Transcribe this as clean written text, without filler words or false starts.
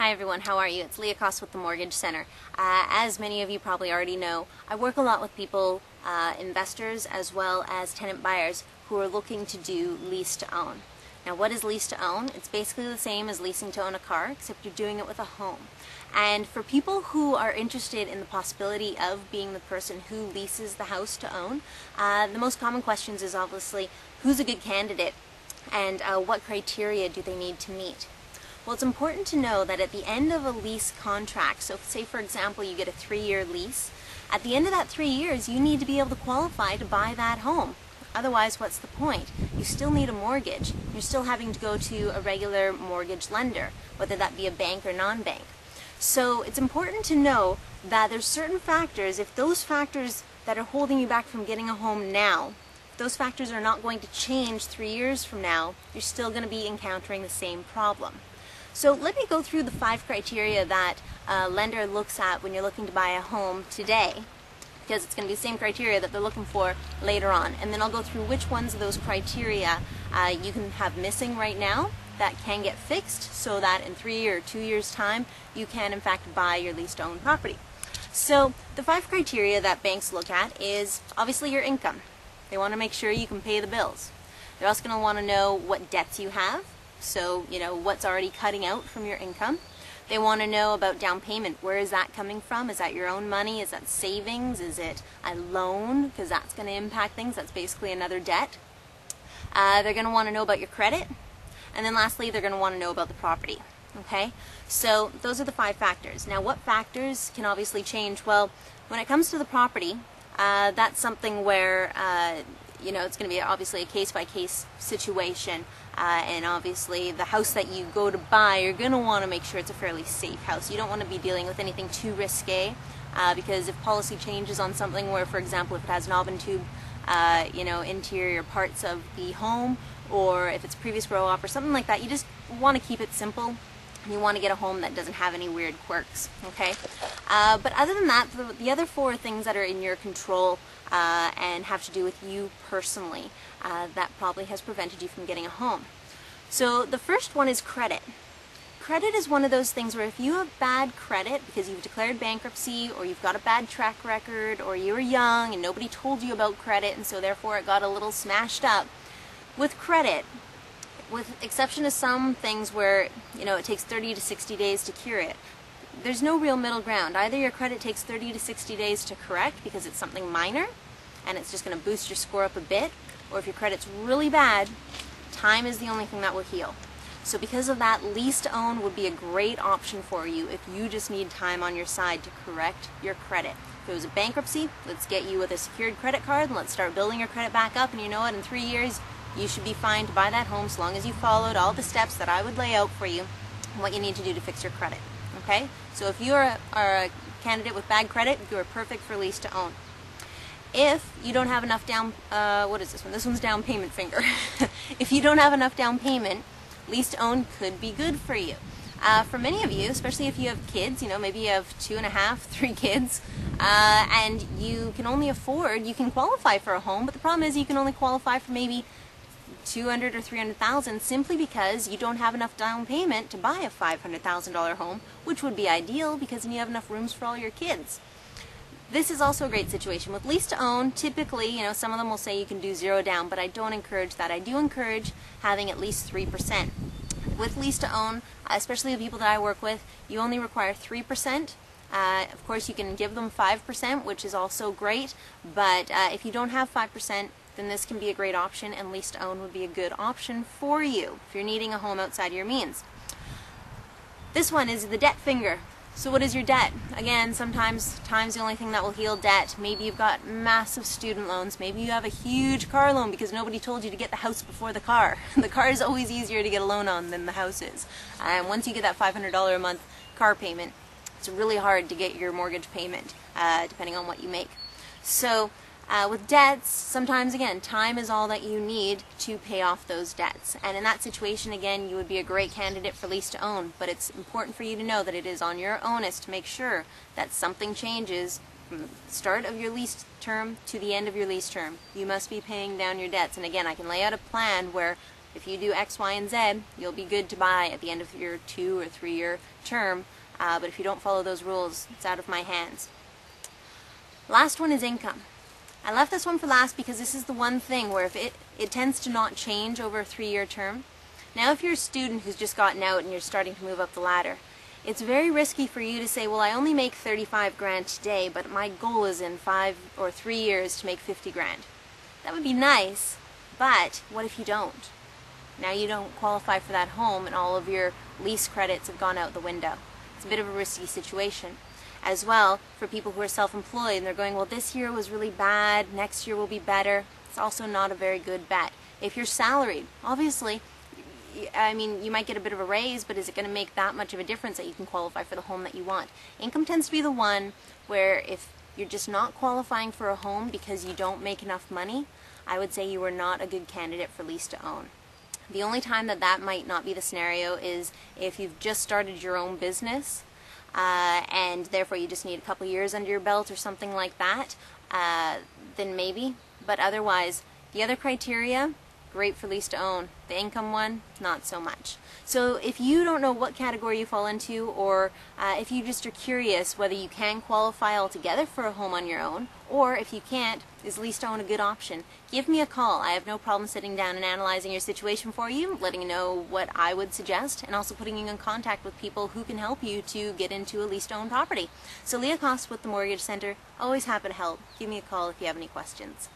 Hi everyone, how are you? It's Leah Koss with the Mortgage Center. As many of you probably already know, I work a lot with people, investors as well as tenant buyers who are looking to do lease to own. Now what is lease to own? It's basically the same as leasing to own a car, except you're doing it with a home. And for people who are interested in the possibility of being the person who leases the house to own, the most common questions is obviously who's a good candidate and what criteria do they need to meet. Well, it's important to know that at the end of a lease contract, so say for example you get a 3-year lease, at the end of that 3 years you need to be able to qualify to buy that home. Otherwise, what's the point? You still need a mortgage. You're still having to go to a regular mortgage lender, whether that be a bank or non-bank. So it's important to know that there's certain factors, if those factors that are holding you back from getting a home now, if those factors are not going to change 3 years from now, you're still going to be encountering the same problem. So let me go through the 5 criteria that a lender looks at when you're looking to buy a home today, because it's going to be the same criteria that they're looking for later on. And then I'll go through which ones of those criteria you can have missing right now that can get fixed so that in 3 or 2 years time you can in fact buy your lease-to-own property. So the 5 criteria that banks look at is obviously your income. They want to make sure you can pay the bills. They're also going to want to know what debts you have. So, you know, what's already cutting out from your income. They want to know about down payment. Where is that coming from? Is that your own money? Is that savings? Is it a loan? Because that's going to impact things. That's basically another debt. They're going to want to know about your credit. And then lastly, they're going to want to know about the property. Okay? So those are the 5 factors. Now, what factors can obviously change? Well, when it comes to the property, that's something where you know, it's going to be obviously a case-by-case situation, and obviously the house that you go to buy, you're going to want to make sure it's a fairly safe house. You don't want to be dealing with anything too risque, because if policy changes on something where, for example, if it has knob and tube, you know, interior parts of the home, or if it's previous grow-up or something like that, you just want to keep it simple. You want to get a home that doesn't have any weird quirks, okay? But other than that, the other 4 things that are in your control and have to do with you personally, that probably has prevented you from getting a home. So the first one is credit. Credit is one of those things where if you have bad credit because you've declared bankruptcy, or you've got a bad track record, or you were young and nobody told you about credit and so therefore it got a little smashed up, with credit, with exception of some things where, you know, it takes 30 to 60 days to cure it, there's no real middle ground. Either your credit takes 30 to 60 days to correct because it's something minor and it's just going to boost your score up a bit, or if your credit's really bad, time is the only thing that will heal. So because of that, lease to own would be a great option for you if you just need time on your side to correct your credit. If it was a bankruptcy, let's get you with a secured credit card and let's start building your credit back up, and you know what, in 3 years you should be fine to buy that home as long as you followed all the steps that I would lay out for you and what you need to do to fix your credit. Okay? So if you are a candidate with bad credit, you are perfect for lease to own. If you don't have enough down, what is this one? This one's down payment finger. If you don't have enough down payment, lease to own could be good for you. For many of you, especially if you have kids, you know, maybe you have 2.5, 3 kids, and you can only afford, you can qualify for a home, but the problem is you can only qualify for maybe $200,000 or $300,000 simply because you don't have enough down payment to buy a $500,000 home, which would be ideal because then you have enough rooms for all your kids. This is also a great situation. With lease to own, typically, you know, some of them will say you can do 0 down, but I don't encourage that. I do encourage having at least 3%. With lease to own, especially the people that I work with, you only require 3%. Of course, you can give them 5%, which is also great, but if you don't have 5%, then this can be a great option, and lease to own would be a good option for you if you're needing a home outside your means. This one is the debt finger. So what is your debt? Again, sometimes time's the only thing that will heal debt. Maybe you've got massive student loans. Maybe you have a huge car loan because nobody told you to get the house before the car. The car is always easier to get a loan on than the house is. And once you get that $500 a month car payment, it's really hard to get your mortgage payment, depending on what you make. So with debts, sometimes, again, time is all that you need to pay off those debts. And in that situation, again, you would be a great candidate for lease to own. But it's important for you to know that it is on your onus to make sure that something changes from the start of your lease term to the end of your lease term. You must be paying down your debts. And again, I can lay out a plan where if you do X, Y, and Z, you'll be good to buy at the end of your 2 or 3 year term. But if you don't follow those rules, it's out of my hands. Last one is income. I left this one for last because this is the one thing where if it tends to not change over a 3-year term. Now if you're a student who's just gotten out and you're starting to move up the ladder, it's very risky for you to say, well, I only make 35 grand today, but my goal is in 5 or 3 years to make 50 grand. That would be nice, but what if you don't? Now you don't qualify for that home and all of your lease credits have gone out the window. It's a bit of a risky situation. As well, for people who are self-employed and they're going, well, this year was really bad, next year will be better. It's also not a very good bet. If you're salaried, obviously, I mean, you might get a bit of a raise, but is it going to make that much of a difference that you can qualify for the home that you want? Income tends to be the one where if you're just not qualifying for a home because you don't make enough money, I would say you are not a good candidate for lease to own. The only time that might not be the scenario is if you've just started your own business and therefore you just need a couple years under your belt or something like that, then maybe. But otherwise, the other criteria, great for lease to own. The income one, not so much. So if you don't know what category you fall into, or if you just are curious whether you can qualify altogether for a home on your own, or if you can't, is lease to own a good option? Give me a call. I have no problem sitting down and analyzing your situation for you, letting you know what I would suggest, and also putting you in contact with people who can help you to get into a lease to own property. So Leah Cost with the Mortgage Center, always happy to help. Give me a call if you have any questions.